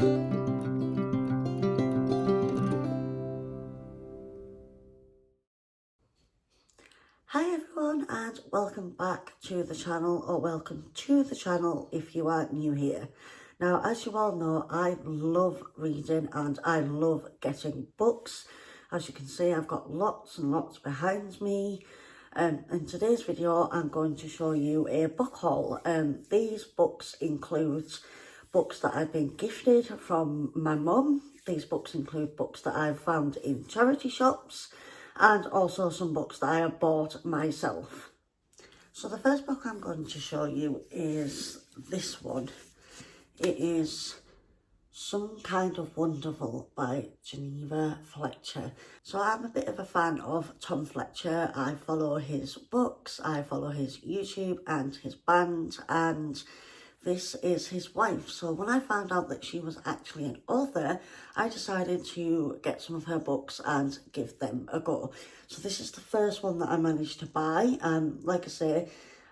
Hi everyone and welcome back to the channel, or welcome to the channel if you are new here. Now, as you all know, I love reading and I love getting books. As you can see, I've got lots and lots behind me. In today's video, I'm going to show you a book haul. These books include books that I've been gifted from my mum. These books include books that I've found in charity shops, and also some books that I have bought myself. So the first book I'm going to show you is this one. It is Some Kind of Wonderful by Geneva Fletcher. So I'm a bit of a fan of Tom Fletcher. I follow his books, I follow his YouTube and his band, and this is his wife. So when I found out that she was actually an author, I decided to get some of her books and give them a go. So this is the first one that I managed to buy. Like I say,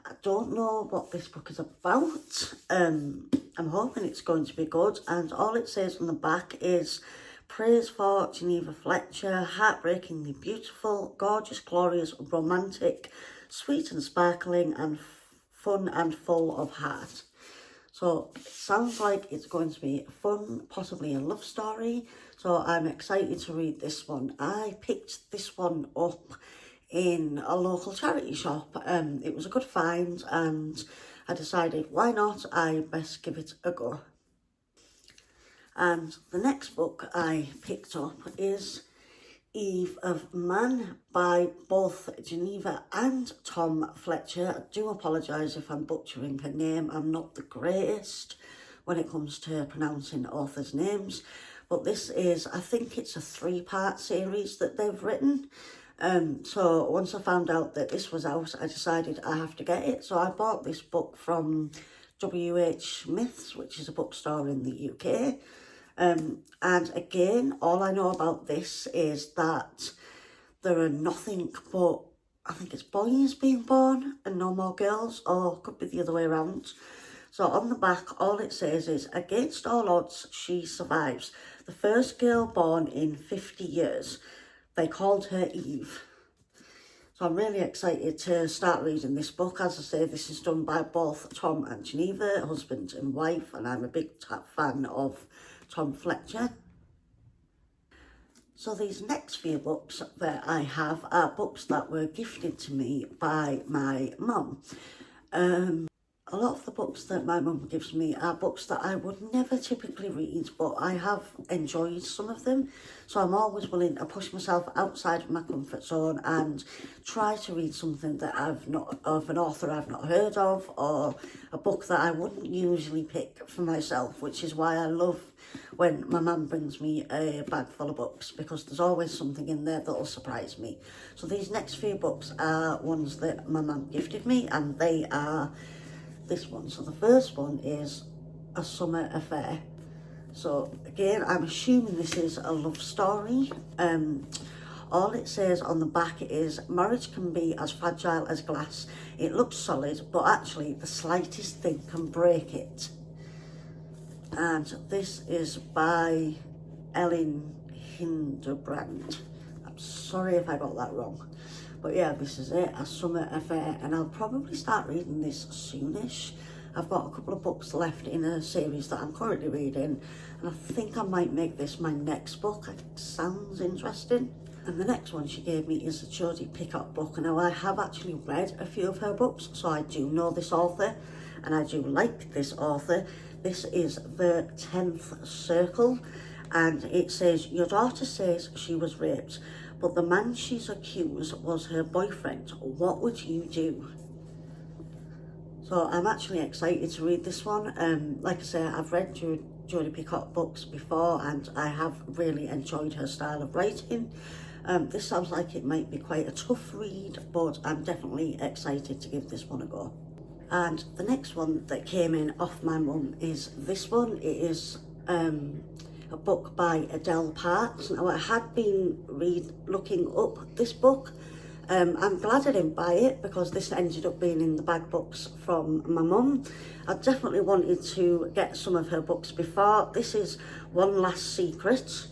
I don't know what this book is about. I'm hoping it's going to be good. And all it says on the back is, praise for Geneva Fletcher, heartbreakingly beautiful, gorgeous, glorious, romantic, sweet and sparkling, and fun and full of heart. So it sounds like it's going to be fun, possibly a love story. So I'm excited to read this one. I picked this one up in a local charity shop. It was a good find and I decided, why not? I best give it a go. And the next book I picked up is Eve of Man by both Geneva and Tom Fletcher. I do apologise if I'm butchering her name. I'm not the greatest when it comes to pronouncing authors' names. But this is, I think it's a 3-part series that they've written. So once I found out that this was out, I decided I have to get it. So I bought this book from W.H. Smith's, which is a bookstore in the UK. And again, all I know about this is that there are nothing but, I think it's boys being born and no more girls, or could be the other way around. So on the back, all it says is, against all odds, she survives. The first girl born in 50 years. They called her Eve. So I'm really excited to start reading this book. As I say, this is done by both Tom and Geneva, husband and wife, and I'm a big fan of Tom Fletcher. So these next few books that I have are books that were gifted to me by my mum. A lot of the books that my mum gives me are books that I would never typically read, but I have enjoyed some of them. So I'm always willing to push myself outside of my comfort zone and try to read something that of an author I've not heard of, or a book that I wouldn't usually pick for myself, which is why I love when my mum brings me a bag full of books, because there's always something in there that'll surprise me. So these next few books are ones that my mum gifted me, and they are this one. So the first one is A Summer Affair. So again, I'm assuming this is a love story. All it says on the back is, marriage can be as fragile as glass. It looks solid, but actually the slightest thing can break it. And this is by Elin Hilderbrand. I'm sorry if I got that wrong. But yeah, this is it, A Summer Affair, and I'll probably start reading this soonish. I've got a couple of books left in a series that I'm currently reading, and I think I might make this my next book. It sounds interesting. And the next one she gave me is a Jodi Picoult book. Now, I have actually read a few of her books, so I do know this author, and I do like this author. This is The 10th Circle, and it says, your daughter says she was raped, but the man she's accused was her boyfriend. What would you do? So I'm actually excited to read this one. Like I say, I've read Jodi Picoult books before and I have really enjoyed her style of writing. This sounds like it might be quite a tough read, but I'm definitely excited to give this one a go. And the next one that came in off my mum is this one. It is a book by Adele Parks. Now, I had been looking up this book I'm glad I didn't buy it because this ended up being in the bag books from my mum. I definitely wanted to get some of her books before. This is One Last Secret.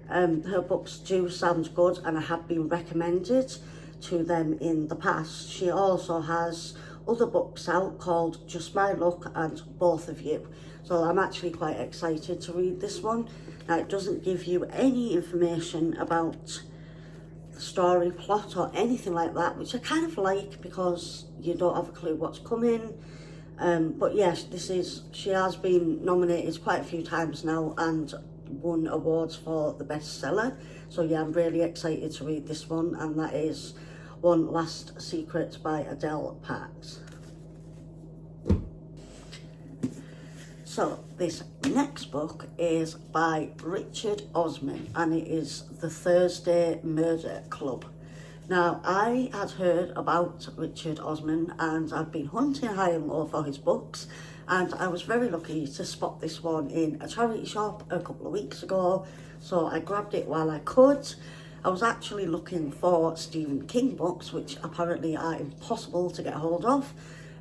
Her books do sound good and I have been recommended to them in the past. She also has other books out called Just My Luck and Both of You. So I'm actually quite excited to read this one. Now, it doesn't give you any information about the story, plot or anything like that, which I kind of like because you don't have a clue what's coming. But yes, she has been nominated quite a few times now and won awards for the bestseller. So yeah, I'm really excited to read this one, and that is One Last Secret by Adele Parks. So this next book is by Richard Osman and it is The Thursday Murder Club. Now, I had heard about Richard Osman and I've been hunting high and low for his books, and I was very lucky to spot this one in a charity shop a couple of weeks ago, so I grabbed it while I could. I was actually looking for Stephen King books, which apparently are impossible to get hold of,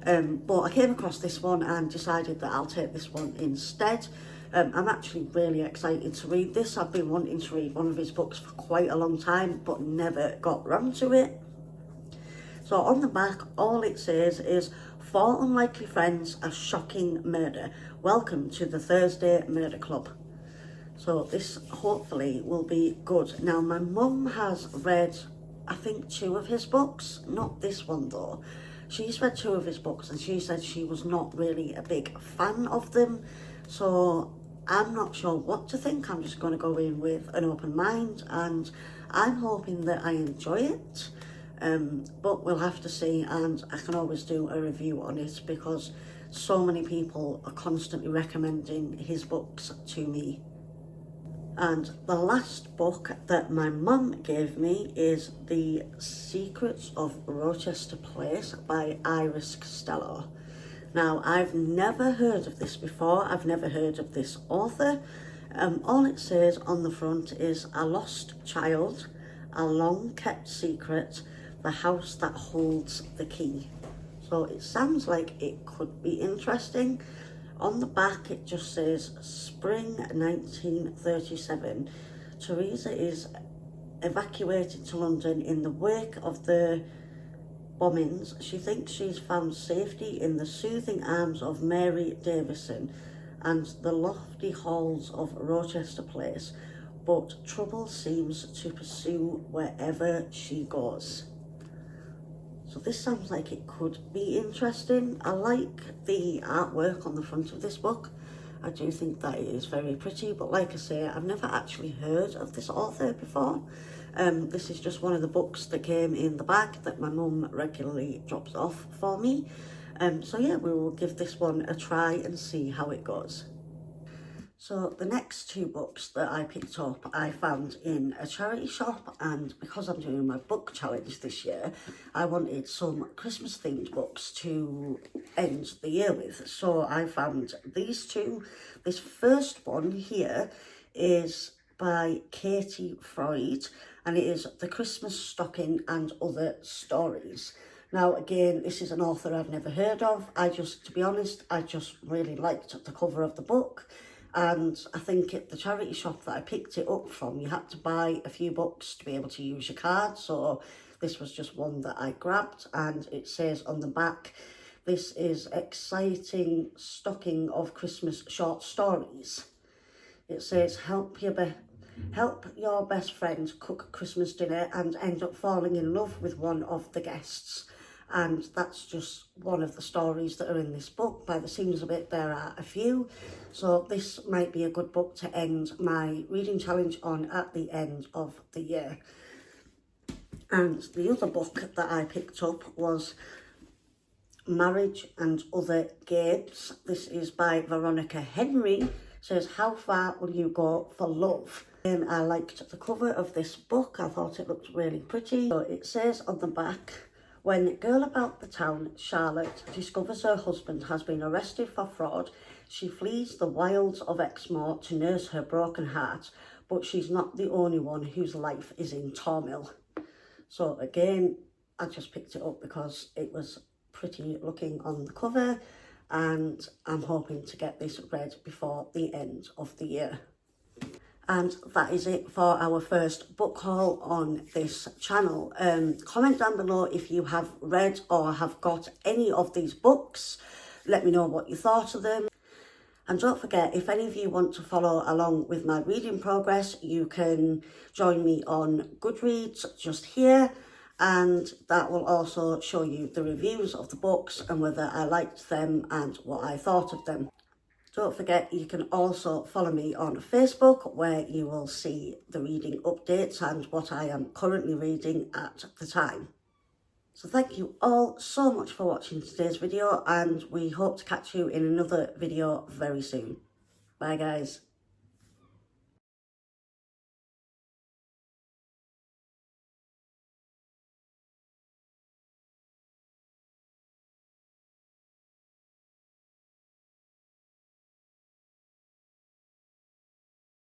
but I came across this one and decided that I'll take this one instead. I'm actually really excited to read this. I've been wanting to read one of his books for quite a long time, but never got round to it. So on the back, all it says is, "For unlikely friends, a shocking murder. Welcome to the Thursday Murder Club." So this hopefully will be good. Now, my mum has read, I think, 2 of his books. Not this one though. She's read 2 of his books and she said she was not really a big fan of them. So I'm not sure what to think. I'm just going to go in with an open mind and I'm hoping that I enjoy it. But we'll have to see, and I can always do a review on it because so many people are constantly recommending his books to me. And the last book that my mum gave me is The Secrets of Rochester Place by Iris Costello. Now, I've never heard of this before. I've never heard of this author. All it says on the front is "A lost child, a long kept secret, the house that holds the key." So it sounds like it could be interesting. On the back, it just says Spring 1937. Teresa is evacuated to London in the wake of the bombings. She thinks she's found safety in the soothing arms of Mary Davison and the lofty halls of Rochester Place, but trouble seems to pursue wherever she goes. So this sounds like it could be interesting. I like the artwork on the front of this book. I do think that it is very pretty, but like I say, I've never actually heard of this author before. This is just one of the books that came in the bag that my mum regularly drops off for me. So yeah, we will give this one a try and see how it goes. So the next 2 books that I picked up, I found in a charity shop, and because I'm doing my book challenge this year, I wanted some Christmas themed books to end the year with. So I found these 2. This first one here is by Katie Freud, and it is The Christmas Stocking and Other Stories. Now, again, this is an author I've never heard of. To be honest, I just really liked the cover of the book. And I think at the charity shop that I picked it up from, you had to buy a few books to be able to use your card. So this was just one that I grabbed, and it says on the back, "This is exciting stocking of Christmas short stories." It says, help your best friend cook Christmas dinner and end up falling in love with one of the guests. And that's just one of the stories that are in this book. By the seams of it, there are a few. So this might be a good book to end my reading challenge on at the end of the year. And the other book that I picked up was Marriage and Other Games. This is by Veronica Henry. It says, "How far will you go for love?" And I liked the cover of this book. I thought it looked really pretty. So it says on the back, "When girl about the town, Charlotte, discovers her husband has been arrested for fraud, she flees the wilds of Exmoor to nurse her broken heart, but she's not the only one whose life is in turmoil." So again, I just picked it up because it was pretty looking on the cover, and I'm hoping to get this read before the end of the year. And that is it for our first book haul on this channel. Comment down below if you have read or have got any of these books. Let me know what you thought of them. And don't forget, if any of you want to follow along with my reading progress, you can join me on Goodreads just here, and that will also show you the reviews of the books and whether I liked them and what I thought of them. Don't forget, you can also follow me on Facebook, where you will see the reading updates and what I am currently reading at the time. So thank you all so much for watching today's video, and we hope to catch you in another video very soon. Bye guys.